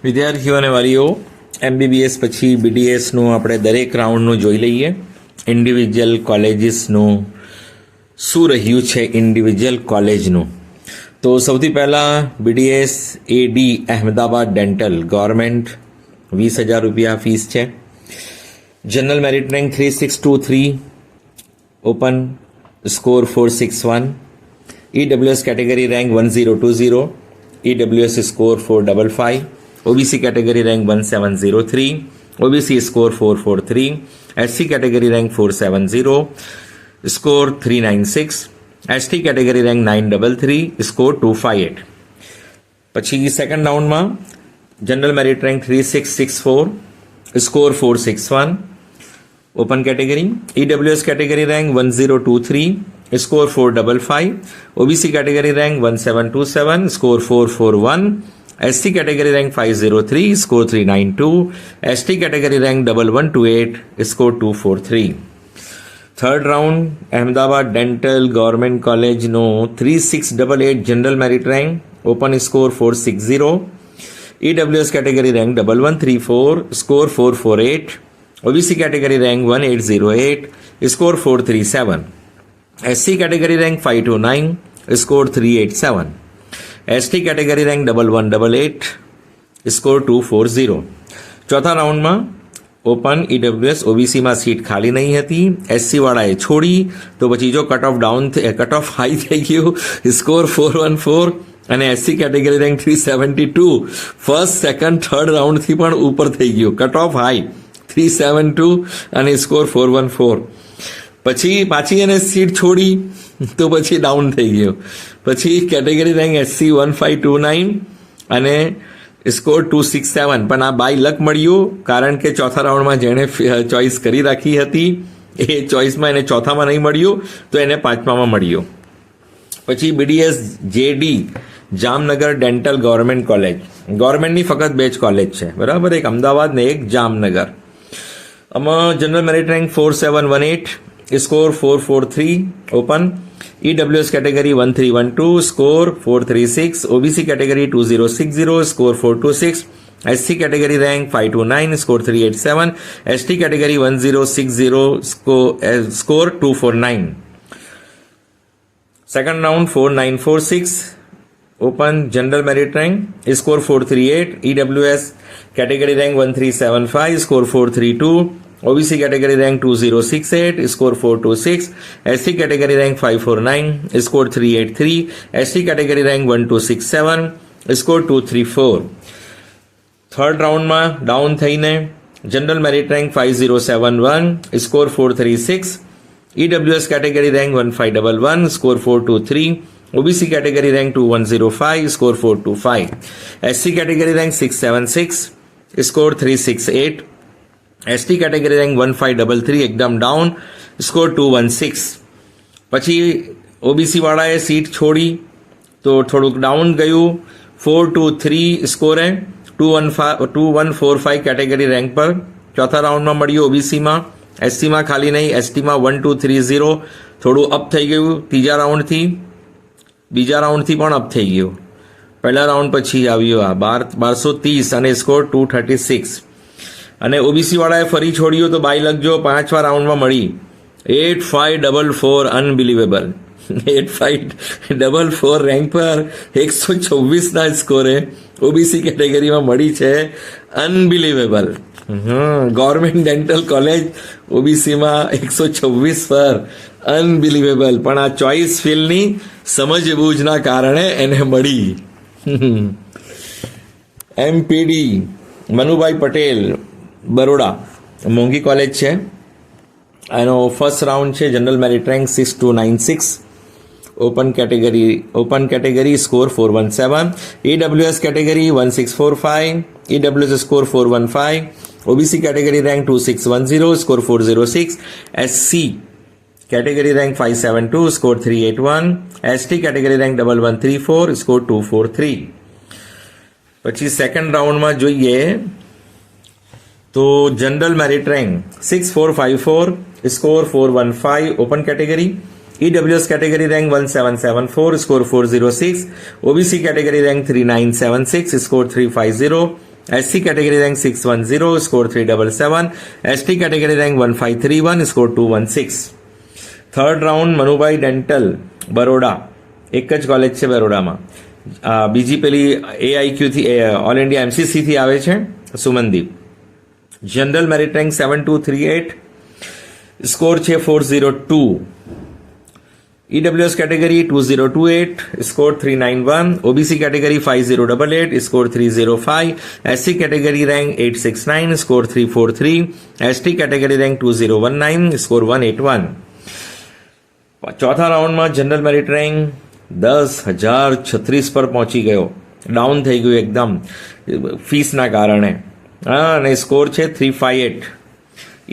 વિદ્યાર્થીઓ અને વાલીઓ, MBBS પછી BDSનું આપણે દરેક રાઉન્ડનું જોઈ લઈએ. ઇન્ડિવિજ્યુઅલ કોલેજીસનું શું રહ્યું છે ઇન્ડિવિજ્યુઅલ કોલેજનું. તો સૌથી પહેલાં BDS AD Ahmedabad dental government 20,000 રૂપિયા ફીસ છે. General merit rank 3623, open score 461, EWS category rank 1020, EWS score 455, OBC category rank 1703, OBC score 443, SC category rank 470, score 396, ST category rank 933, score 258. પછી સેકન્ડ રાઉન્ડમાં general merit rank 3664, score 461, open category. EWS category rank 1023, score 455, OBC category rank 1727, score 441, SC category rank 503, score 392, ST category rank 1128, score 243. Third round Ahmedabad dental government કોલેજનો 3688 general merit rank, open score 460, EWS category rank 1134, score 448, OBC category rank 1808, score 437, SC category rank 529, score 387, ST category rank 1188, score 240. ચોથા રાઉન્ડમાં open EWS OBCમાં seat ખાલી નહીં હતી, SC વાળાએ છોડી, તો પછી જો કટ ઓફ હાઈ થઈ ગયું, સ્કોર 414, અને SC category rank 372 first second third રાઉન્ડથી પણ ઉપર થઈ ગયું. કટ ઓફ હાઈ 372 અને સ્કોર 414. પછી પાછી એને સીટ છોડી તો પછી ડાઉન થઈ ગયો. પછી કેટેગરી રેન્ક SC 1529 અને સ્કોર 267. પણ આ બાય લક મળ્યું, કારણ કે ચોથા રાઉન્ડમાં જેણે ચોઇસ કરી રાખી હતી એ ચોઇસમાં એને ચોથામાં નહીં મળ્યું, તો એને પાંચમામાં મળ્યું. પછી BDS JD Jamnagar dental government college, ગવર્મેન્ટની ફક્ત બે જ કોલેજ છે, બરાબર, એક અમદાવાદ ને એક જામનગર. આમાં general merit rank 4718, score 443, open. EWS category 1312, score 436, OBC category 2060, score 426, SC category rank 529, score 387, ST category 1060, score 249. Second round 4946, open general merit rank, score 438, EWS category rank 1375, score 432, OBC category rank 2068, score 426, SC category rank 549, score 383, ST category rank 1267, score 234. Third રાઉન્ડમાં down થઈને general merit rank 5071, score 436, EWS category rank 1511, score 423, OBC category rank 2105, score 425, SC category rank 676, score 368, ST category rank 1533, એકદમ down, score 216. પછી OBC વાળાએ seat છોડી તો થોડુંક down ગયું, 423 સ્કોરે 2145 category rank પર ચોથા રાઉન્ડમાં મળ્યું. OBCમાં, SCમાં ખાલી નહીં, STમાં 1230 થોડું અપ થઈ ગયું ત્રીજા રાઉન્ડથી, બીજા રાઉન્ડથી પણ અપ થઈ ગયું. પહેલા રાઉન્ડ પછી આવ્યો આ 1230 અને સ્કોર 236. અને OBC વાળાએ ફરી છોડ્યું તો બાય લખજો, પાંચમા રાઉન્ડમાં મળી 8544, અનબિલીવેબલ. 8544 રેન્ક પર 126ના સ્કોરે OBC કેટેગરીમાં મળી છે, અનબિલીવેબલ. ગવર્મેન્ટ ડેન્ટલ કોલેજ OBCમાં 126 પર, અનબિલીવેબલ. પણ આ ચોઇસ ફિલની સમજબૂજના કારણે એને મળી. MPD મનુભાઈ પટેલ બરોડા, મોંઘી કોલેજ છે. એનો ફર્સ્ટ રાઉન્ડ છે, general merit rank 6296, open category score 417, EWS category 1645, EWS score 415, OBC category rank 2610, score 406, SC category rank 572, score 381, ST category rank 1134, score 243. પછી સેકન્ડ રાઉન્ડમાં જોઈએ તો general merit rank 6454, score 415, open category. EWS category rank 1774, score 406, OBC category rank 3976, score 350, SC category rank 610, score 377. ST category rank 1531, score 216. Third round Manubhai dental Baroda, એક જ college છે બરોડામાં. બીજી પેલી AIQ થી ઓલ ઇન્ડિયા MCC થી આવે છે Sumandeep. General merit rank 7238, score છે 402. EWS category 2028, score 391. OBC category 5088, score 305. SC category rank 869, score 343. ST category rank 2019, score 181. ચોથા રાઉન્ડમાં જનરલ મેરિટ રેન્ક 10,036 પર પહોંચી ગયો, ડાઉન થઈ ગયું એકદમ ફીસના કારણે. અને સ્કોર છે 358.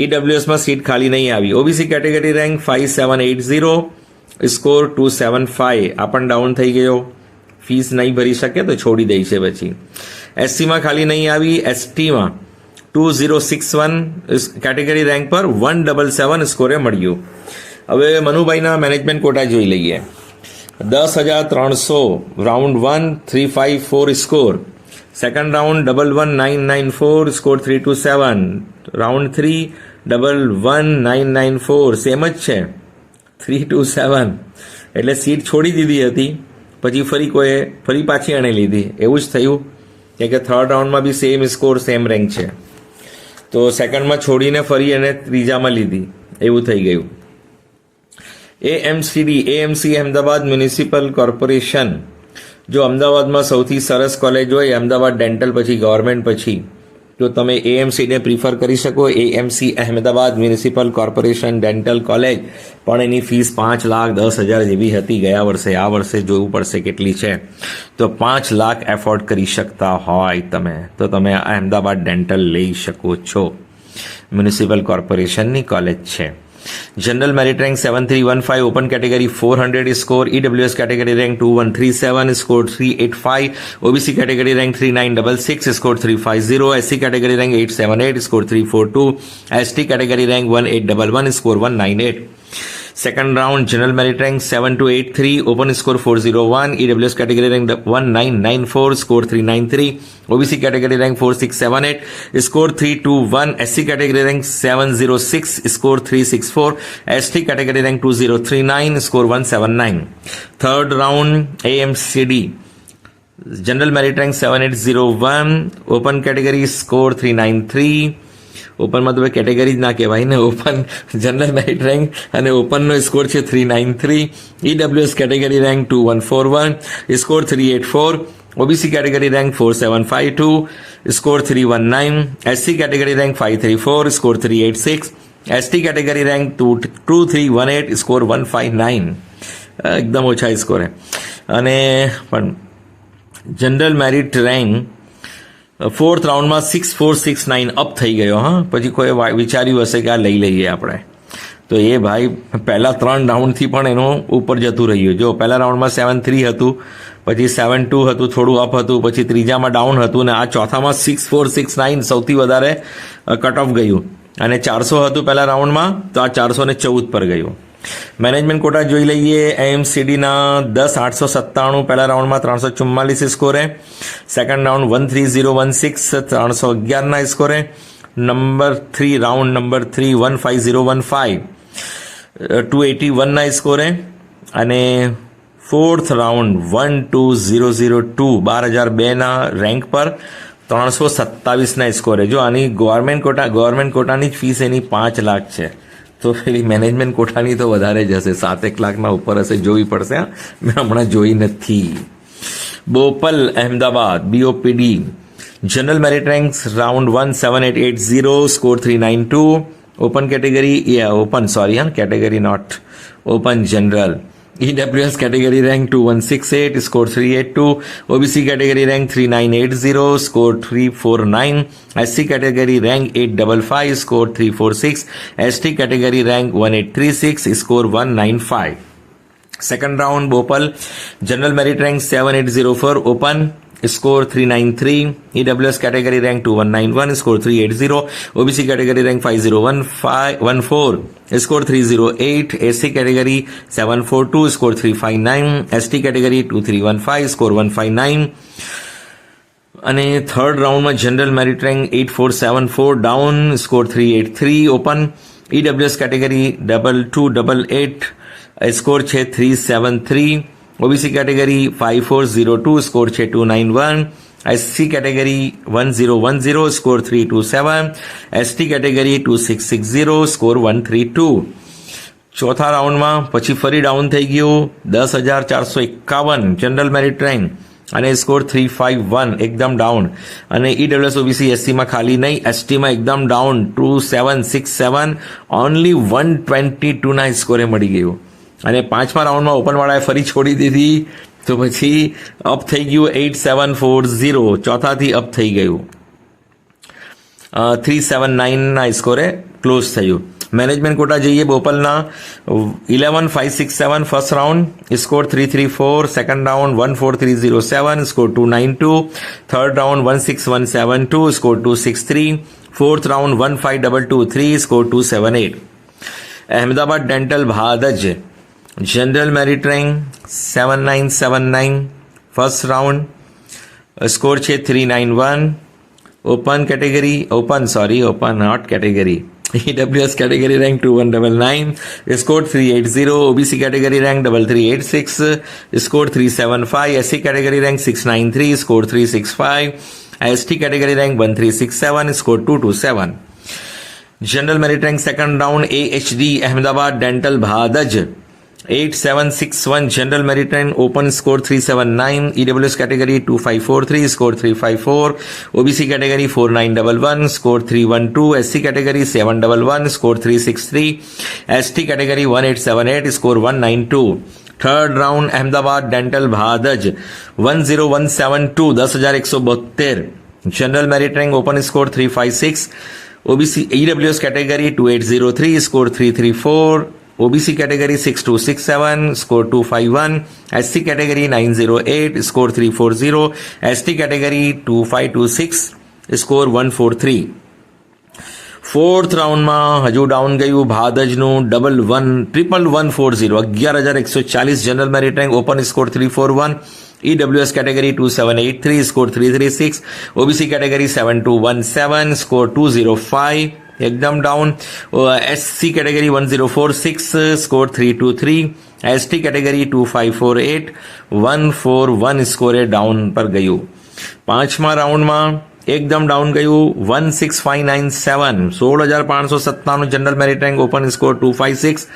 EWSમાં સીટ ખાલી નહીં આવી. OBC category rank 5780, score 275. આ પણ ડાઉન થઈ ગયો, ફીસ નહીં ભરી શકે તો છોડી દઈ છે પછી. SCમાં ખાલી નહીં આવી. STમાં 2061 કેટેગરી રેન્ક પર 177 સ્કોરે મળ્યું. હવે મનુભાઈના મેનેજમેન્ટ કોટા જોઈ લઈએ. 10,300 round 1 354 score. Second round 11994, score 327. Round 3 11994, same જ છે 327. એટલે સીટ છોડી દીધી હતી, પછી ફરી પાછી એણે લીધી. એવું જ થયું કે થર્ડ રાઉન્ડમાં બી સેમ સ્કોર સેમ રેન્ક છે, તો સેકન્ડમાં છોડીને ફરી એને ત્રીજામાં લીધી, એવું થઈ ગયું. AMC Ahmedabad municipal corporation. જો અમદાવાદમાં સૌથી સરસ કોલેજ હોય અમદાવાદ ડેન્ટલ પછી ગવર્મેન્ટ પછી, તો તમે AMCને પ્રિફર કરી શકો. AMC Ahmedabad municipal corporation dental college, પણ એની ફીસ 5,10,000 જેવી હતી ગયા વર્ષે. આ વર્ષે જોવું પડશે કેટલી છે. તો 5 લાખ એફોર્ડ કરી શકતા હોય તમે, તો તમે અહેમદાબાદ ડેન્ટલ લઈ શકો છો. મ્યુનિસિપલ કોર્પોરેશનની કોલેજ છે. General merit rank 7315, open category 400 score. EWS category rank 2137, score 385. OBC category rank 3966, score 350. SC category rank 878, score 342. ST category rank 1811, score 198. Second round general merit rank 7283, open score 401. EWS category rank 1994, score 393. OBC category rank 4678, score 321. SC category rank 706, score 364. ST category rank 2039, score 179. Third round AMCD general merit rank 7801, open category score 393. ઓપનમાં તો category જ ના કહેવાય ને, open general merit rank અને ઓપનનો score છે 393. EWS category rank 2141, score 384. OBC category rank 4752, score 319. SC category rank 534, score 386. ST category rank 2318, score 159. એકદમ ઓછા સ્કોર. અને પણ જનરલ મેરિટ રેન્ક ફોર્થ રાઉન્ડમાં 6469 અપ થઈ ગયો. હા, પછી કોઈ વિચાર્યું હશે કે આ લઈ લઈએ આપણે, તો એ ભાઈ પહેલા 3 રાઉન્ડથી પણ એનું ઉપર જતું રહ્યું. જો પહેલા રાઉન્ડમાં 73 હતું, પછી 72 હતું, થોડું અપ હતું, પછી ત્રીજામાં ડાઉન હતું, ને આ ચોથામાં 6469 સૌથી વધારે કટ ઓફ ગયું. અને 400 હતું પહેલા રાઉન્ડમાં, તો આ 414 પર ગયું. મેનેજમેન્ટ કોટા જોઈ લઈએ. AMCDના 10,897 પહેલા રાઉન્ડમાં 344 સ્કોરે. સેકન્ડ રાઉન્ડ 13016 311ના સ્કોરે. નંબર 3 રાઉન્ડ નંબર 3 15015 281ના સ્કોરે. અને ફોર્થ રાઉન્ડ 12002 12002ના રેન્ક પર 327ના સ્કોરે. જો આની ગવર્મેન્ટ કોટાની જ ફીસ એની 5 લાખ છે, તો પેલી મેનેજમેન્ટ કોટાની તો વધારે જ હશે, 7-1 લાખના ઉપર હશે. જોવી પડશે, મેં હમણાં જોઈ નથી. Bopal Ahmedabad BOPD general merit ranks round 1 7880, score 392. Open category category not open general. EWS category rank 2168, score 382. OBC category rank 3980, score 349. SC category rank 855, score 346. ST category rank 1836, score 195. Second round Bhopal general merit rank 7804, open score 393. EWS category rank 2191, score 380. OBC category rank 5014, score 308. SC category 742, score 359. ST category 2315, score 159. અને third રાઉન્ડમાં general merit rank 8474 down, score 383 open. EWS category 2288 score છે 373. OBC category 5402 score છે 291. SC category 1010 score 327. ST category 2660 score 132. ચોથા રાઉન્ડમાં પછી ફરી down થઈ ગયું 10,451 જનરલ મેરિટ રેન્ક અને સ્કોર 351 એકદમ ડાઉન. અને ઈડબ્લ્યુએસ ઓબીસી એસસીમાં ખાલી નહીં, એસટીમાં એકદમ ડાઉન 2767 ઓનલી 122ના સ્કોરે મળી ગયું. અને પાંચમા રાઉન્ડમાં ઓપનવાળાએ ફરી છોડી દીધી તો પછી અપ થઈ ગયું 8740, ચોથાથી અપ થઈ ગયું 379ના સ્કોરે ક્લોઝ થયું. મેનેજમેન્ટ કોટા જઈએ બોપલના 11567 first round score 334. Second round 14307 score 292. Third round 16172 score 263. Fourth round 15223 score 278. Ahmedabad dental Bhadaj general merit rank 7979 first round score છે 391. Open not category EWS category rank 2199, scored 380. OBC category rank 3386, scored 375. SC category rank 693, scored 365. ST category rank 1367, scored 227. General merit rank second round AHD Ahmedabad Dental Bhadaj 8761 general merit rank open score 379. EWS category 2543 score 354. OBC category 4911 score 312. SC category 711 score 363. ST category 1878 score 192. Third round Ahmedabad Dental Bhadaj 10172 10,172 general merit rank open score 356. OBC EWS category 2803 score 334. OBC category 6267 score 251. SC category 908 score 340. ST category 2526 score 143. Fourth રાઉન્ડમાં હજુ down ગયું ભાદજનું 1140 11,140 general merit rank open score 341. EWS category 2783 score 336. OBC category 7217 score 205 એકદમ down. SC category 1046 score 323. ST category 2548 141 સ્કોરે down પર ગયું. પાંચમા રાઉન્ડમાં એકદમ ડાઉન ગયું 16597 16,597 general merit rank open score 256.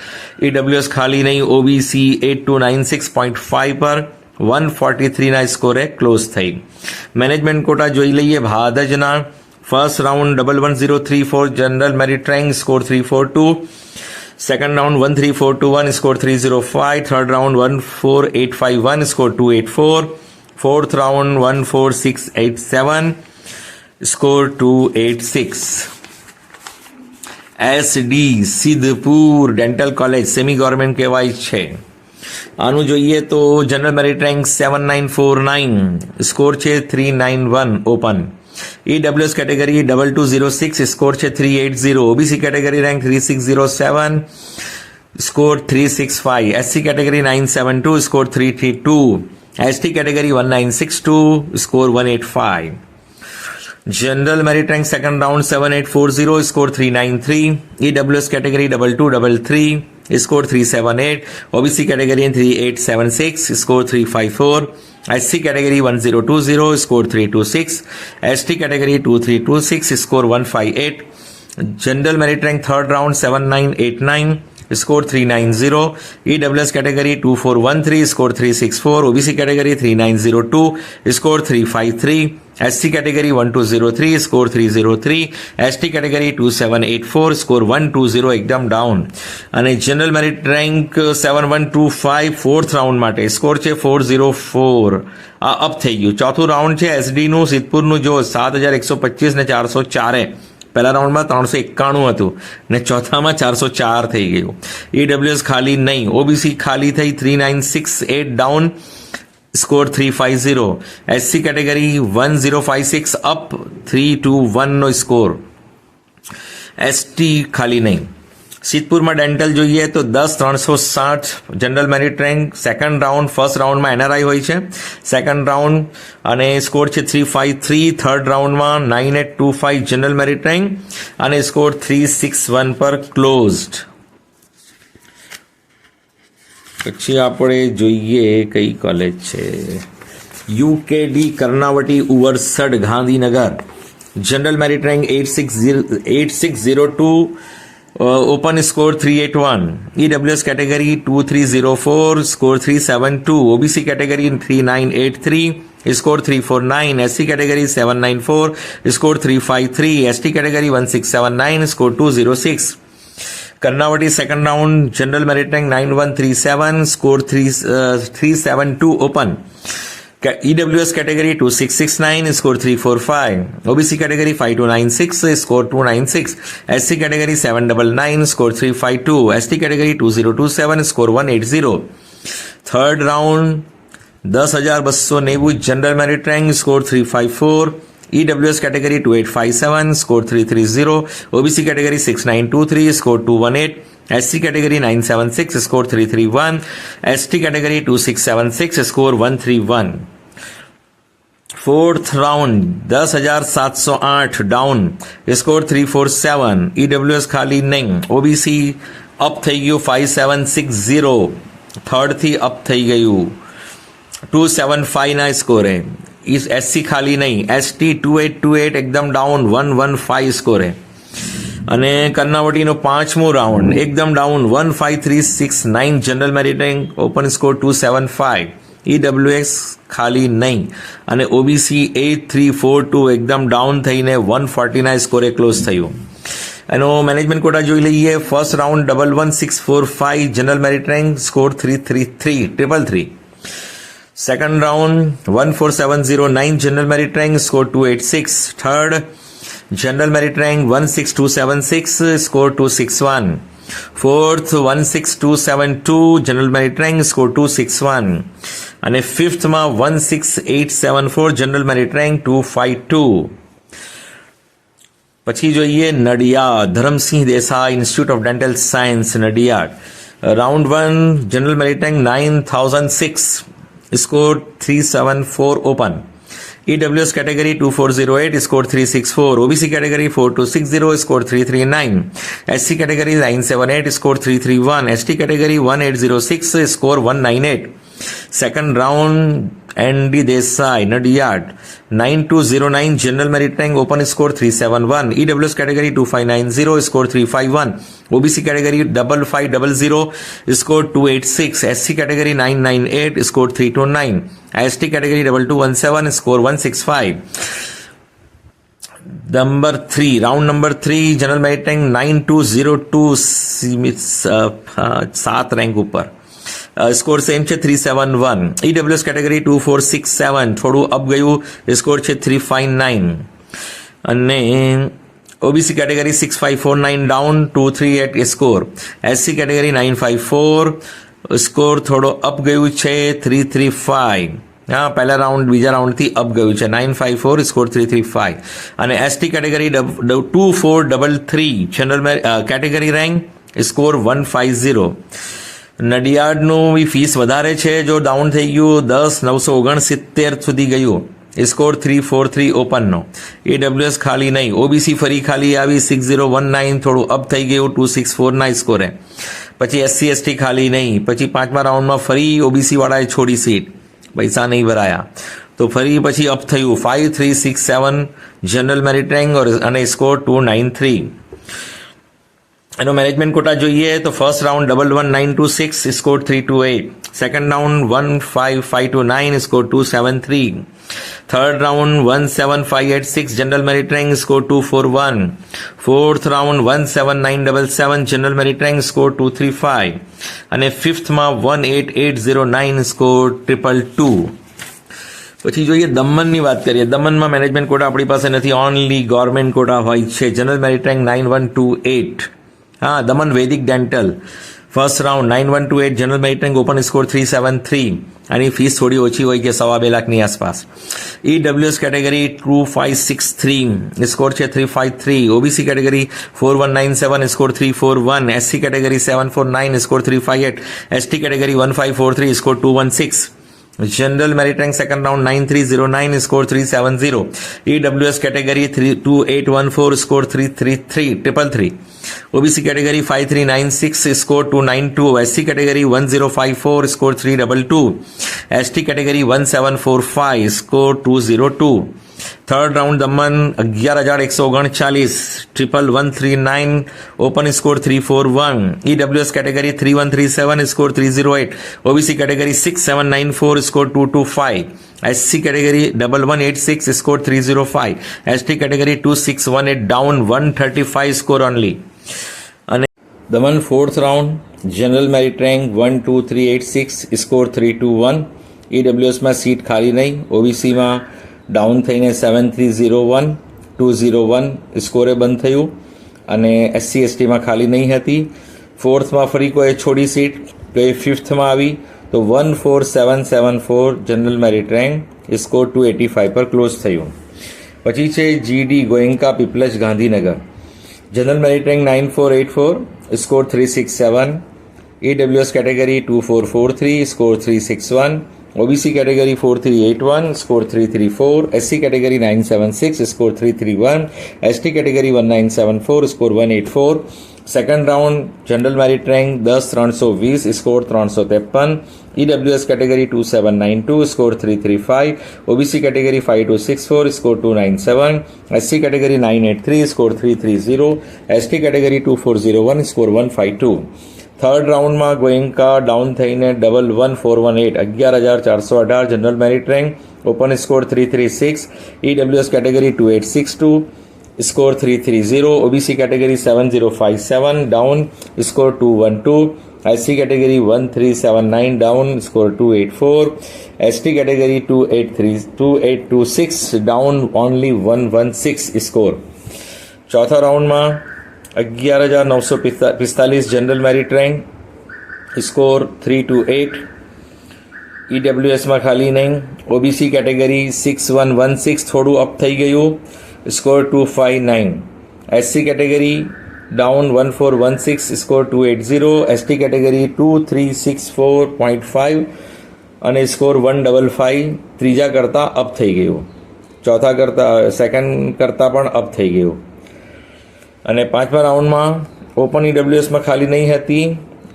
EWS ખાલી નહીં, OBC 8296.5 પર 143ના સ્કોરે ક્લોઝ થઈ. મેનેજમેન્ટ કોટા જોઈ લઈએ ભાદજના. First round 11034 general merit rank score 342. Second round 13421 score 305. Third round 14851 score 284. Fourth round 14687 score 286. SD Siddhpur dental college semi government કહેવાય છે. આનું જોઈએ તો જનરલ મેરિટ રેન્ક 7949 સ્કોર છે 391 ઓપન. EWS category 2206 score છે 380. OBC category rank 3607 score 365. SC category 972 score 332. ST category 1962 score 185. General merit rank second round 7840 score 393. EWS category 2233 score 378. OBC category 3876 score 354. SC category 1020 score 326. ST category 2326 score 158. General merit rank third round 7989 score 390. EWS category 2413 score 364. OBC category 3902 score 353. SC category 1203 score 303. ST category 2784 score 120 એકદમ down. અને general merit rank 7125 fourth round માટે score છે 404. આ up થઈ ગયું. ચોથું round છે એસડીનું સિદ્ધપુરનું જો 7125 ને 404. પહેલા રાઉન્ડમાં 391 હતું ને ચોથામાં 404 થઈ ગયું. EWS ખાલી નહીં, OBC ખાલી થઈ 3968 down score 350. SC category 1056 up 321નો સ્કોર. ST ખાલી નહીં. સિદ્ધપુરમાં ડેન્ટલ જોઈએ તો 10,360 general merit rank. Second round, first રાઉન્ડમાં એનઆરઆઈ હોય છે સેકન્ડ રાઉન્ડ, અને સ્કોર છે 353. થર્ડ રાઉન્ડમાં 9825 જનરલ મેરિટ રેન્ક અને સ્કોર 361 પર ક્લોઝડ. પછી આપણે જોઈએ કઈ કોલેજ છે. UKD Karnavati Uvarsad Gandhinagar. General merit rank 8602, open score 381, EWS category 2304, score 372, OBC category 3983, score 349, SC category 794, score 353, ST category 1679, score 206. Karnavati second round, general merit rank 9137, score 372 open. EWS category 2669, score 345. OBC category 5296, score 296. SC category 799, score 352. ST category 2027, score 180. Third round 10,290 general merit rank, score 354. EWS category 2857, score 330. OBC category 6923, score 218. SC category 976, score 331. ST category 2676, score 131. Fourth round 10,708 down, score 347. EWS ખાલી નહીં. OBC up થઈ ગયું 5760. Third થી up થઈ ગયું 275 ના સ્કોરે. SC ખાલી નહીં. ST 2828 એકદમ ડાઉન 115 સ્કોરે. અને કર્ણાવટીનો પાંચમો રાઉન્ડ એકદમ down 15369 general merit rank, open score 275. EWS ખાલી નહીં. અને OBC 8342 એકદમ ડાઉન થઈને 149 સ્કોરે ક્લોઝ થયું. એનો મેનેજમેન્ટ કોટા જોઈ લઈએ. First round 11645 general merit rank, score 333. Second round 14709 general merit rank, score 286. Third general merit rank 16276, score 261. Fourth 16272 general merit rank, score 261. અને ફિફ્થ માં 16874 general merit rank 252. પછી જોઈએ Nadiad. Dharamsinh Desai institute of dental science Nadiad. Round 1 general merit rank 9006, score 374 open. EWS category 2408, score 364. OBC category 4260, score 339. SC category 978, score 331. ST category 1806, score 198. Second round ND Desai Nadiyad 9209 general merit rank, open score 371. EWS category 2590, score 351. OBC category 5500, score 286. SC category 998, score 329. ST category 2217, score 165. Round number 3 general merit rank 9202, 7 rank ઉપર. Score same છે 371. EWS category 2467, થોડું up ગયું, score છે 359. અને OBC category 6549 down 238 score. SC category 954, score થોડો up ગયું છે 335. હા, પહેલા રાઉન્ડ બીજા રાઉન્ડથી અપ ગયું છે 954, સ્કોર 335. અને ST category 2433 general category rank, score 150. નડિયાદનું બી ફીસ વધારે છે, જો ડાઉન થઈ ગયું 10,969 સુધી ગયું, સ્કોર 343 ઓપનનો. EWS ખાલી નહીં. OBC ફરી ખાલી આવી 6019, થોડું અપ થઈ ગયું 2649 સ્કોરે. પછી SC ST ખાલી નહીં. પછી પાંચમા રાઉન્ડમાં ફરી OBC વાળાએ છોડી સીટ, પૈસા નહીં ભરાયા, તો ફરી પછી અપ થયું 5367 જનરલ મેરિટ રેન્ક અને સ્કોર 293. એનો મેનેજમેન્ટ કોટા જોઈએ તો first round 11926, score 328. Second round 15529, score 273. Third round 17586 general merit rank, score 241. Fourth round 17977 general merit rank, score 235. અને ફિફ્થમાં 18809, સ્કોર 222. પછી જોઈએ દમણની વાત કરીએ. દમણમાં મેનેજમેન્ટ કોટા આપણી પાસે નથી, ઓનલી ગવર્મેન્ટ કોટા હોય છે. General merit rank 9128. હા, દમણ વૈદિક dental. First round 9128 general merit rank, open score 373. આની ફીસ થોડી ઓછી હોય કે 2.5 લાખની આસપાસ. EWS કેટેગરી 2563 સ્કોર છે 353. OBC category 4197 score 341. SC category 749 score 358. ST category 1543 score 216. General merit rank second round 9309 score 370. EWS category 2814 score 333. OBC category 5396 score 292. SC category 1054 score 322. ST category 1745 score 202. Third round दमन 11,139 11139 open score 341. EWS category 3137 score 308. OBC category 6794 score 225. SC category 1186 score 305. ST category 2618 down 135 score only. અને Daman fourth round general merit rank 12386 score 321. EWSમાં seat ખાલી નહીં. OBCમાં down થઈને 7301 201 સ્કોરે બંધ થયું અને SC STમાં ખાલી નહીં હતી. ફોર્થમાં ફરી કોઈ છોડી સીટ તો એ ફિફ્થમાં આવી તો 14774 જનરલ મેરિટ રેન્ક સ્કોર 285 પર ક્લોઝ થયું. પછી છે GD Goenka Piplaj Gandhinagar general merit rank 9484 score 367. EWS category 2443 score 361. OBC category 4381 score 334. SC category 976 score 331. ST category 1974 score 184. Second round general merit rank 10320 score 353. EWS category 2792 score 335. OBC category 5264 score 297. SC category 983 score 330. ST category 2401 score 152. Third રાઉન્ડમાં Goenka down થઈને 11418 11,418 general merit rank. Open score 336. EWS category 2862 score 330. OBC category 7057 down score 212. SC category 1379 down score 284. ST category 2826 down only 116 score. ચોથા રાઉન્ડમાં 11,945 general merit rank score 328. EWSમાં ખાલી નહીં. OBC category 6116 થોડું up થઈ ગયું score 259. SC category down 1416 score 280. ST category 2364.5 અને score 155 ત્રીજા કરતાં અપ થઈ ગયું. ચોથા કરતાં સેકન્ડ કરતાં પણ અપ થઈ ગયું. અને પાંચમા રાઉન્ડમાં ઓપન EWSમાં ખાલી નહીં હતી.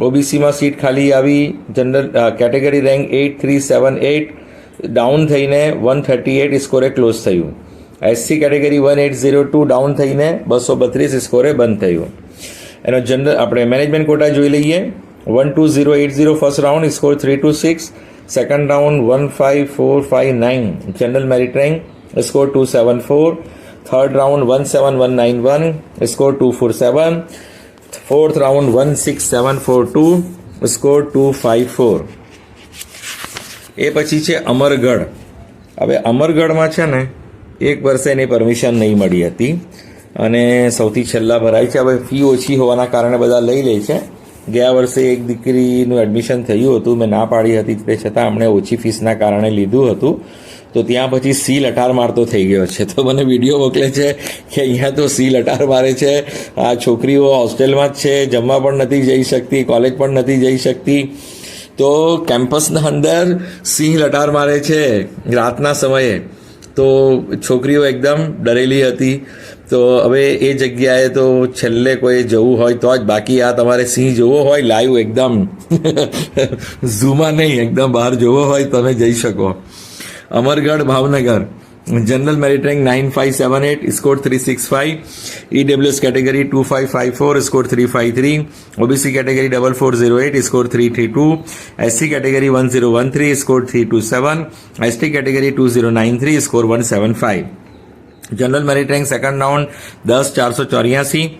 OBCમાં સીટ ખાલી આવી. જનરલ કેટેગરી રેન્ક 8378 ડાઉન થઈને 138 સ્કોરે ક્લોઝ થયું. SC કેટેગરી 1802 ડાઉન થઈને 232 સ્કોરે બંધ થયું. એનો જનરલ આપણે મેનેજમેન્ટ કોટા જોઈ લઈએ. 12080 first round score 326. Second round 15459 general merit rank score 274. Third round 17191 score 247. Fourth round 16742 score 254. એ પછી છે અમરગઢ. હવે અમરગઢમાં છે ને 1 વર્ષે એની પરમિશન નહીં મળી હતી અને સૌથી છેલ્લા ભરાય છે. હવે ફી ઓછી હોવાના કારણે બધા લઈ લે છે. ગયા વર્ષે એક દીકરીનું એડમિશન થયું હતું, મેં ના પાડી હતી, તે છતાં અમને ઓછી ફીસના કારણે લીધું હતું. તો ત્યાં પછી સીલ અટાર મારતો થઈ ગયો છે. તો મને વિડીયો મોકલે છે કે અહીંયા તો સીલ અટાર મારે છે, આ છોકરીઓ હોસ્ટેલમાં જ છે, જમવા પણ નથી જઈ શકતી, કોલેજ પણ નથી જઈ શકતી. તો કેમ્પસના અંદર સિંહ લટાર મારે છે રાતના સમયે. તો છોકરીઓ એકદમ ડરેલી હતી. તો હવે એ જગ્યાએ તો છેલ્લે કોઈ જવું હોય તો જ, બાકી આ તમારે સિંહ જોવો હોય લાઈવ એકદમ ઝૂમાં નહીં, એકદમ બહાર જોવો હોય તમે જઈ શકો. Amargadh Bhavnagar general merit rank 9578 score 365. EWS category 2554 score 353. OBC category 4408 score 332. SC category 1013 score 327. ST category 2093 score 175. General merit rank second round 10484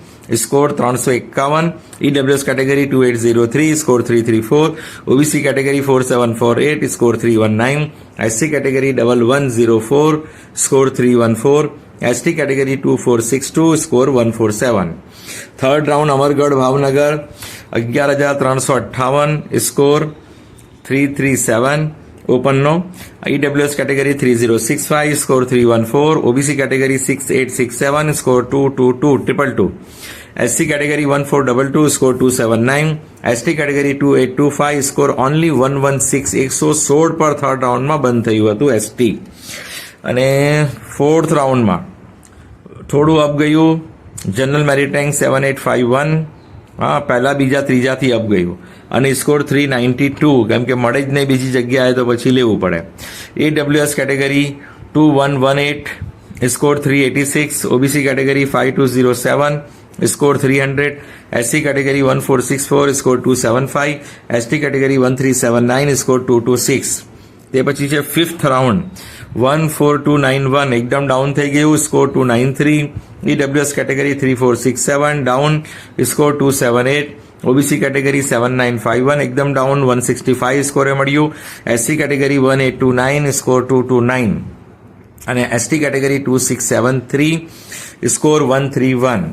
score 351. EWS category 2803 score 334. OBC category 4748 score 319. SC category 1104 score 314. ST category 2462 score 147. Third round Amargadh Bhavnagar 11,358 score 337. ઓપનનો. EWS category 3065, score 314. OBC category 6867, score 222222. SC category 1422, score 279. ST category 2825, score only 116. 116 પર third રાઉન્ડમાં બંધ થયું હતું ST. અને fourth રાઉન્ડમાં થોડું up ગયું. જનરલ મેરિટ રેન્ક 7851, હા પહેલા બીજા ત્રીજાથી અપ ગયું અને સ્કોર 392, કેમ કે મળે જ નહીં બીજી જગ્યાએ તો પછી લેવું પડે. EWS category 2118, score 386. OBC category 5207, score 300. SC category 1464, score 275. ST category 1379, score 226. તે પછી છે ફિફ્થ રાઉન્ડ 14291, એકદમ ડાઉન થઈ ગયું, score 293. EWS category 3467, down, score 278. OBC category 7951, એકદમ ડાઉન, 165 સ્કોરે મળ્યું. SC category 1829, score 229. અને ST કેટેગરી 2673, સ્કોર 131.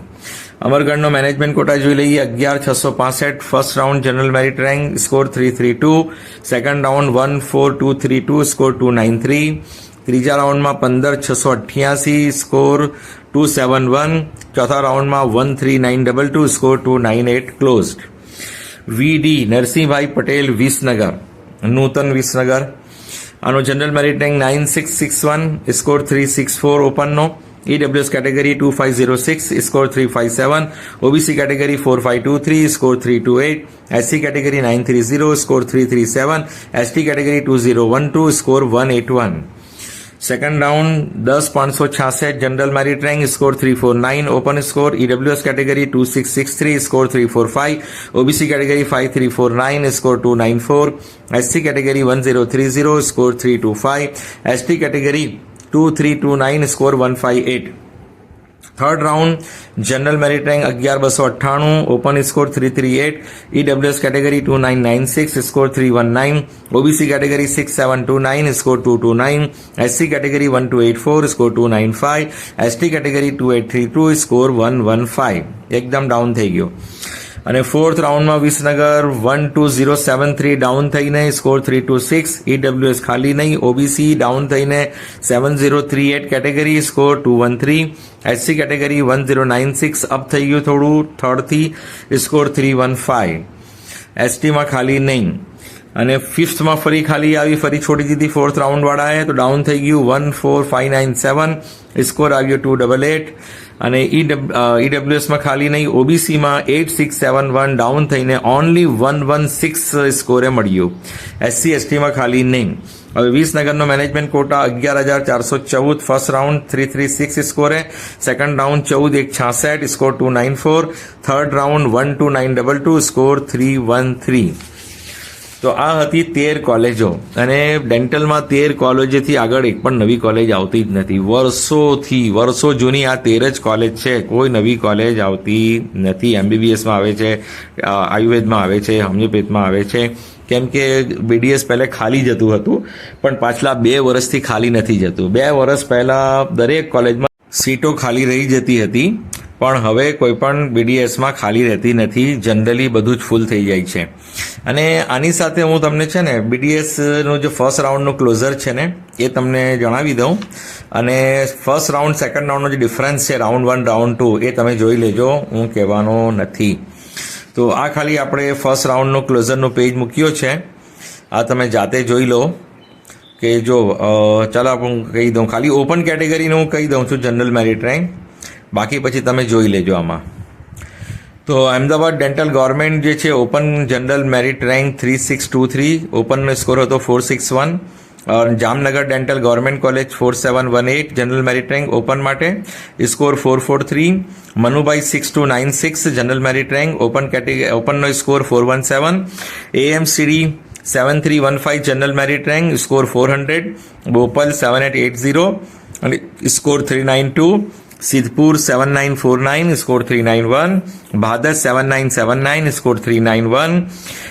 અમરગઢનો મેનેજમેન્ટ કોટા જોઈ લઈએ. 11665, first round general merit rank, score 332. Second round 14232, score 293. ત્રીજા રાઉન્ડમાં 15688, સ્કોર 271. ચોથા રાઉન્ડમાં 13922, score 298, closed. VD Narsinhbhai Patel, Visnagar, Nutan Visnagar. આનો જનરલ મેરિટ રેન્ક 9661, સ્કોર 364 ઓપનનો. EWS category 2506, score 357. OBC category 4523, score 328. SC category 930, score 337. ST category 2012, score 181. Second round 10566, general merit rank, score 349 open score. EWS category 2663, score 345. OBC category 5349, score 294. SC category 1030, score 325. ST category 2329, score 158. Third round general merit rank 11298, open score 338. EWS category 2996, score 319. OBC category 6729, score 229. SC category 1284, score 295. ST category 2832, score 115. એકદમ down થઈ ગયો. અને fourth રાઉન્ડમાં Visnagar 12073, down થઈને score 326. EWS ખાલી નહીં. OBC down થઈને 7038 category, score 213. SC category 1096, up થઈ ગયું થોડું થર્ડથી, સ્કોર 315. STમાં ખાલી નહીં. અને ફિફ્થમાં ફરી ખાલી આવી, ફરી છોડી દીધી ફોર્થ રાઉન્ડ વાળાએ, તો ડાઉન થઈ ગયું 14597, સ્કોર આવ્યો 288. અને ઈડબ્લ્યુએસમાં ખાલી નહીં. ઓબીસીમાં 8671, ડાઉન થઈને ઓનલી 116 સ્કોરે મળ્યું. SC STમાં ખાલી નહીં. હવે વિસનગરનો મેનેજમેન્ટ કોટા 11414, ફર્સ્ટ રાઉન્ડ 336 સ્કોરે. Second round 14166, score 294. Third round 12922, score 313. તો આ હતી 13 કોલેજો. અને ડેન્ટલમાં 13 કોલેજથી આગળ એક પણ નવી કોલેજ આવતી જ નથી. વર્ષો જૂની આ 13 જ કોલેજ છે, કોઈ નવી કોલેજ આવતી નથી. MBBSમાં આવે છે, આયુર્વેદમાં આવે છે, હોમિયોપેથમાં આવે છે. કેમ કે BDS પહેલે ખાલી જતું હતું, પણ પાછલા 2 વર્ષથી ખાલી નથી જતું. 2 વર્ષ પહેલાં દરેક કોલેજમાં સીટો ખાલી રહી જતી હતી, પણ હવે કોઈ પણ BDSમાં ખાલી રહેતી નથી. જનરલી બધું જ ફૂલ થઈ જાય છે. અને આની સાથે હું તમને છે ને BDSનું જે ફર્સ્ટ રાઉન્ડનું ક્લોઝર છે ને એ તમને જણાવી દઉં. અને ફર્સ્ટ રાઉન્ડ સેકન્ડ રાઉન્ડનો જે ડિફરન્સ છે, રાઉન્ડ 1 રાઉન્ડ 2, એ તમે જોઈ લેજો, હું કહેવાનો નથી. તો આ ખાલી આપણે ફર્સ્ટ રાઉન્ડનું ક્લોઝરનું પેજ મૂક્યો છે, આ તમે જાતે જોઈ લો. કે જો ચાલો હું કહી દઉં, ખાલી ઓપન કેટેગરીનું હું કહી દઉં છું, જનરલ મેરિટ રેન્ક. બાકી પછી તમે જોઈ લેજો આમાં. તો અમદાવાદ ડેન્ટલ ગવર્મેન્ટ જે છે, ઓપન જનરલ મેરિટ રેન્ક 3623, ઓપનનો સ્કોર હતો 461. Jamnagar dental government college 4718, general merit rank open માટે, score 443. Manubhai 6296, general merit rank ઓપનનો score 417. AMCD 7315, general merit rank, score 400. Bopal 7880 અને score 392. Sidhpur 7949, score 391. Bhadar 7979, score 391.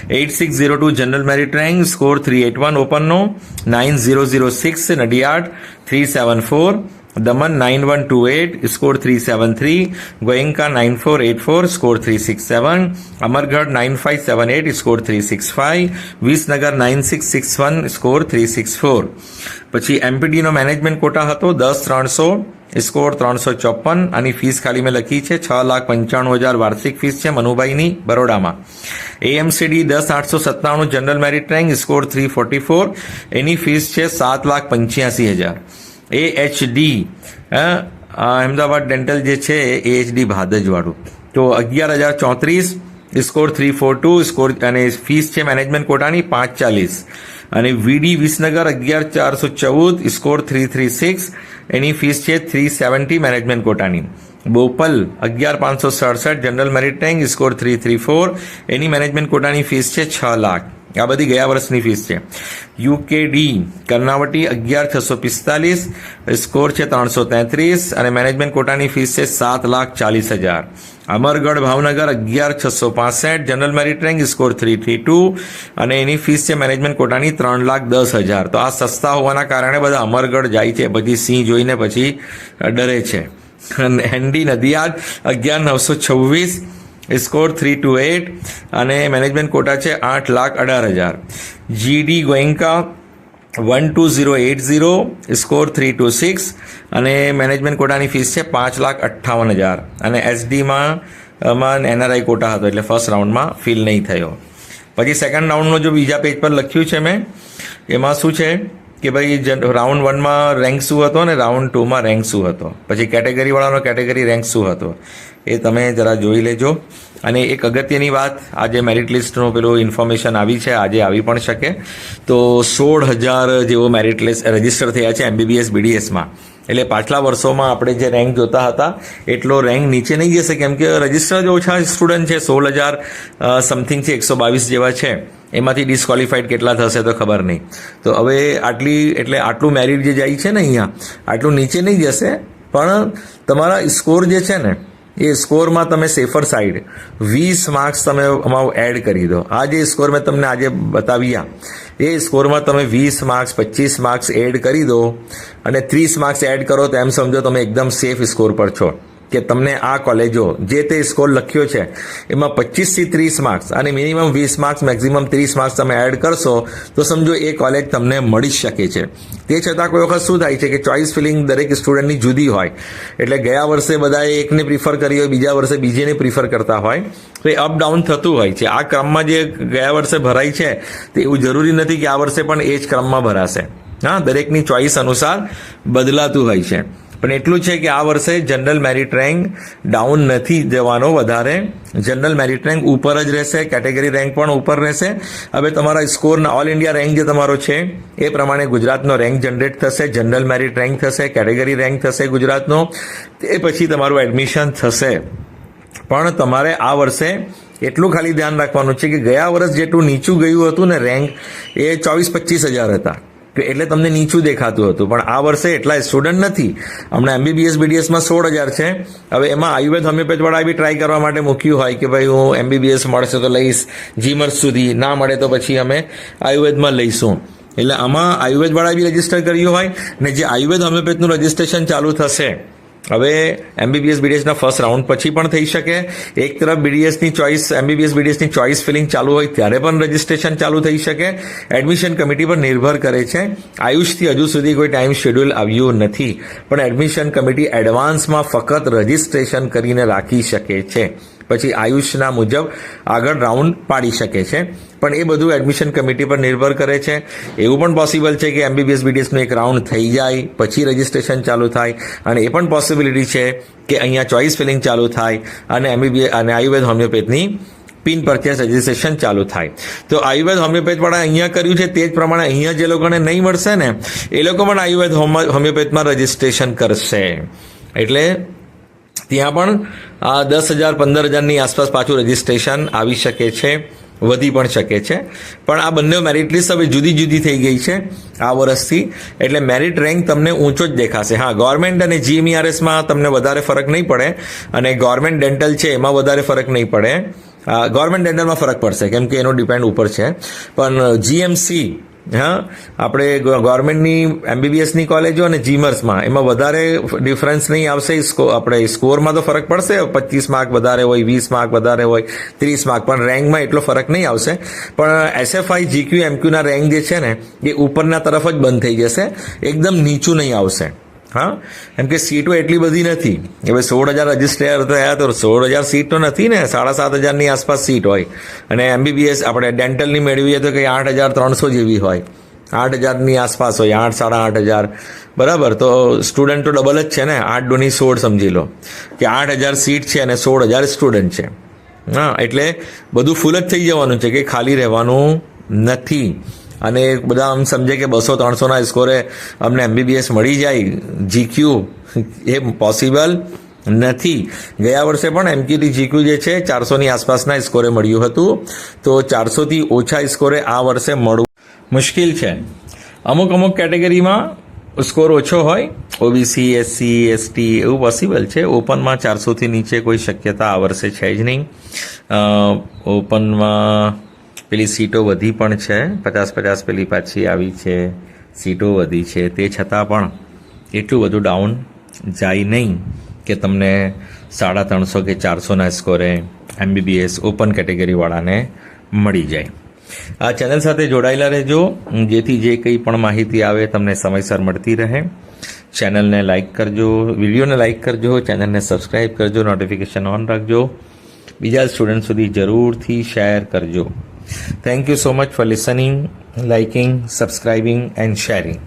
8602, general merit rank, score 381 ઓપનનો. 9006, Nadiad 374. Daman 9128, score 373. Goenka 9484, score 367. Amargarh 9578, score 365. Visnagar 9661, score 364. પછી એમપીડીનો management quota હતો 10,300, score 354. આની fees ખાલી મેં લખી છે 6,95,000 વાર્ષિક ફીસ છે મનુભાઈની બરોડામાં. એએમસીડી 10,897 જનરલ મેરિટ રેન્ક, સ્કોર 344. એની ફીસ છે 7,85,000. એએચડી અહેમદાબાદ ડેન્ટલ જે છે એએચડી ભાદજવાળું તો 11,034, સ્કોર 342, સ્કોર અને ફીસ છે મેનેજમેન્ટ કોટાની 540. અને વીડી વિસનગર 11,414, સ્કોર 336. એની ફીસ છે 370 મેનેજમેન્ટ કોટાની. Bopal 11,567 general merit rank, score 334. એની મેનેજમેન્ટ કોટાની ફીસ છે 6 લાખ. આ બધી ગયા વર્ષની ફીસ છે. યુકેડી કર્ણાવટી 11,645, સ્કોર છે 333 અને મેનેજમેન્ટ કોટાની ફીસ છે 7,40,000. Amargadh Bhavnagar 11,665 general merit rank, score 332 અને એની ફીસ છે મેનેજમેન્ટ કોટાની 3,10,000. તો આ સસ્તા હોવાના કારણે બધા અમરગઢ જાય છે, પછી સિંહ જોઈને પછી ડરે છે. એનડી નદિયાદ 11,926, સ્કોર 328 અને મેનેજમેન્ટ કોટા છે 8,18,000. જીડી ગોયંકા 12080, સ્કોર 326 અને મેનેજમેન્ટ કોટાની ફીસ છે 5,58,000. અને એસડીમાં એનઆરઆઈ કોટા હતો એટલે ફર્સ્ટ રાઉન્ડમાં ફિલ નહીં થયો. પછી સેકન્ડ રાઉન્ડનો જો બીજા પેજ પર લખ્યું છે મેં, એમાં શું છે કે ભાઈ રાઉન્ડ 1માં રેન્ક શું હતો અને રાઉન્ડ 2માં રેન્ક શું હતો, પછી કેટેગરીવાળાનો કેટેગરી રેન્ક શું હતો એ તમે જરા જોઈ લેજો. અને એક અગત્યની વાત, આજે મેરિટ લિસ્ટનું પેલું ઇન્ફોર્મેશન આવી છે, આજે આવી પણ શકે. તો 16,000 જેવો મેરિટ લિસ્ટ રજીસ્ટર થયા છે એમબીબીએસ બીડીએસમાં. એટલે પાછલા વર્ષોમાં આપણે જે રેન્ક જોતા હતા એટલો રેન્ક નીચે નહીં જશે, કેમ કે રજીસ્ટર જ ઓછા સ્ટુડન્ટ છે, 16,000 સમથિંગ છે, 122 જેવા છે. એમાંથી ડિસ્ક્વોલિફાઈડ કેટલા થશે તો ખબર નહીં. તો હવે આટલું મેરિટ જે જાય છે ને અહીંયા, આટલું નીચે નહીં જશે, પણ તમારા સ્કોર જે છે ને એ સ્કોરમાં તમે સેફર સાઈડ 20 માર્ક્સ તમે આમાં એડ કરી દો. આ જે સ્કોર મેં તમને આજે બતાવ્યા એ સ્કોરમાં તમે 20 માર્ક્સ 25 માર્ક્સ એડ કરી દો અને 30 માર્ક્સ એડ કરો તો એમ સમજો તમે એકદમ સેફ સ્કોર પર છો કે તમને આ કોલેજો જે તે સ્કોર લખ્યો છે એમાં 25 થી 30 માર્ક્સ અને મિનિમમ 20 માર્ક્સ મેક્સિમમ 30 માર્ક્સ તમે એડ કરશો તો સમજો એ કોલેજ તમને મળી શકે છે. તે છતાં કોઈ વખત શું થાય છે કે ચોઇસ ફિલિંગ દરેક સ્ટુડન્ટની જુદી હોય, એટલે ગયા વર્ષે બધાએ એકને પ્રિફર કરી હોય, બીજા વર્ષે બીજેને પ્રિફર કરતા હોય, તો એ અપ ડાઉન થતું હોય છે. આ ક્રમમાં જે ગયા વર્ષે ભરાય છે તે એવું જરૂરી નથી કે આ વર્ષે પણ એ જ ક્રમમાં ભરાશે. હા, દરેકની ચોઇસ અનુસાર બદલાતું હોય છે. પણ એટલું છે કે આ વર્ષે જનરલ મેરિટ રેન્ક ડાઉન નથી જવાનો, વધારે જનરલ મેરિટ રેન્ક ઉપર જ રહેશે, કેટેગરી રેન્ક પણ ઉપર રહેશે. હવે તમારા સ્કોરના ઓલ ઇન્ડિયા રેન્ક જે તમારો છે એ પ્રમાણે ગુજરાતનો રેન્ક જનરેટ થશે, જનરલ મેરિટ રેન્ક થશે, કેટેગરી રેન્ક થશે ગુજરાતનો, તે પછી તમારું એડમિશન થશે. પણ તમારે આ વર્ષે એટલું ખાલી ધ્યાન રાખવાનું છે કે ગયા વર્ષ જેટલું નીચું ગયું હતું ને રેન્ક એ 24-25 હતા, એટલે તમને નીચું દેખાતું હતું. પણ આ વર્ષે એટલા સ્ટુડન્ટ નથી. હમણાં એમબીબીએસ બીડીએસમાં 16,000 છે. હવે એમાં આયુર્વેદ હોમિયોપેથવાળા બી ટ્રાય કરવા માટે મૂક્યું હોય કે ભાઈ હું એમબીબીએસ મળશે તો લઈશ, જીમર્સ સુધી ના મળે તો પછી અમે આયુર્વેદમાં લઈશું. એટલે આમાં આયુર્વેદવાળા બી રજીસ્ટર કર્યું હોય ને જે આયુર્વેદ હોમિયોપેથનું રજીસ્ટ્રેશન ચાલુ થશે હવે એમબીબીએસ બીડીએસના ફર્સ્ટ રાઉન્ડ પછી પણ થઈ શકે. એક તરફ બીડીએસની ચોઇસ, એમબીબીએસ બીડીએસની ચોઇસ ફિલિંગ ચાલુ હોય ત્યારે પણ રજીસ્ટ્રેશન ચાલુ થઈ શકે. એડમિશન કમિટી પર નિર્ભર કરે છે. આયુષથી હજુ સુધી કોઈ ટાઈમ શેડ્યુલ આવ્યું નથી, પણ એડમિશન કમિટી એડવાન્સમાં ફક્ત રજીસ્ટ્રેશન કરીને રાખી શકે છે, પછી આયુષના મુજબ આગળ રાઉન્ડ પાડી શકે છે. પણ એ બધું એડમિશન કમિટી પર નિર્ભર કરે છે. એવું પણ પોસિબલ છે કે એમબીબીએસ બીડીએસનું એક રાઉન્ડ થઈ જાય પછી રજીસ્ટ્રેશન ચાલુ થાય, અને એ પણ પોસિબિલિટી છે કે અહીંયા ચોઇસ ફિલિંગ ચાલુ થાય અને એમબીબીએસ અને આયુર્વેદ હોમિયોપેથની પિન પરચેસ રજીસ્ટ્રેશન ચાલુ થાય. તો આયુર્વેદ હોમિયોપેથવાળા અહીંયા કર્યું છે તે જ પ્રમાણે અહીંયા જે લોકોને નહીં મળશે ને એ લોકો પણ આયુર્વેદ હોમિયોપેથમાં રજીસ્ટ્રેશન કરશે. એટલે ત્યાં પણ 10,000 15,000ની આસપાસ પાછું રજીસ્ટ્રેશન આવી શકે છે, વધી પણ શકે છે. પણ આ બંને મેરિટ લિસ્ટ હવે જુદી જુદી થઈ ગઈ છે આ વર્ષથી, એટલે મેરિટ રેન્ક તમને ઊંચો જ દેખાશે. હા, ગવર્મેન્ટ અને જીએમઈઆરએસમાં તમને વધારે ફરક નહીં પડે, અને ગવર્મેન્ટ ડેન્ટલ છે એમાં વધારે ફરક નહીં પડે. ગવર્મેન્ટ ડેન્ટલમાં ફરક પડશે કેમ કે એનો ડિપેન્ડ ઉપર છે, પણ જીએમસી હા, આપણે ગવર્મેન્ટની MBBSની કોલેજો અને જીમર્સમાં એમાં વધારે ડિફરન્સ નહીં આવશે. આપણે સ્કોરમાં તો ફરક પડશે, 25 માર્ક વધારે હોય, 20 માર્ક વધારે હોય, 30 માર્ક, પણ રેન્કમાં એટલો ફરક નહીં આવશે. પણ SFI GQ MQના રેન્ક જે છે ને એ ઉપરના તરફ જ બંધ થઈ જશે, એકદમ નીચું નહીં આવશે. હા, એમ કે સીટો એટલી બધી નથી. હવે 16,000 રજીસ્ટર થયા તો 16,000 સીટ તો નથી ને, 7,500ની આસપાસ સીટ હોય. અને MBBS આપણે ડેન્ટલની મેળવીએ તો કંઈ 8,300 જેવી હોય, 8,000ની આસપાસ હોય, 8, 8,500. બરાબર, તો સ્ટુડન્ટ તો ડબલ જ છે ને, 8 દુની 16 સમજી લો કે 8,000 સીટ છે અને 16,000 સ્ટુડન્ટ છે. હા, એટલે બધું ફૂલ જ થઈ જવાનું છે, કે ખાલી રહેવાનું નથી. અને બધા આમ સમજે કે 200-300ના સ્કોરે અમને MBBS મળી જાય GQ, એ પોસિબલ નથી. ગયા વર્ષે પણ MQT GQ જે છે 400ની આસપાસના સ્કોરે મળ્યું હતું, તો 400થી ઓછા સ્કોરે આ વર્ષે મળવું મુશ્કેલ છે. અમુક કેટેગરીમાં સ્કોર ઓછો હોય, OBC, SC, ST એવું પોસિબલ છે. ઓપનમાં 400થી નીચે કોઈ શક્યતા આ વર્ષે છે જ નહીં. ઓપનમાં પેલી સીટો વધી પણ છે, 50 પેલી પાછી આવી છે, સીટો વધી છે. તે છતાં પણ એટલું બધું ડાઉન જાય નહીં કે તમને 350 કે 400ના સ્કોરે MBBS ઓપન કેટેગરીવાળાને મળી જાય. આ ચેનલ સાથે જોડાયેલા રહેજો, જેથી જે કંઈ પણ માહિતી આવે તમને સમયસર મળતી રહે. ચેનલને લાઇક કરજો, વિડીયોને લાઇક કરજો, ચેનલને સબસ્ક્રાઈબ કરજો, નોટિફિકેશન ઓન રાખજો, બીજા સ્ટુડન્ટ સુધી જરૂરથી શેર કરજો. Thank you so much for listening, liking, subscribing and sharing.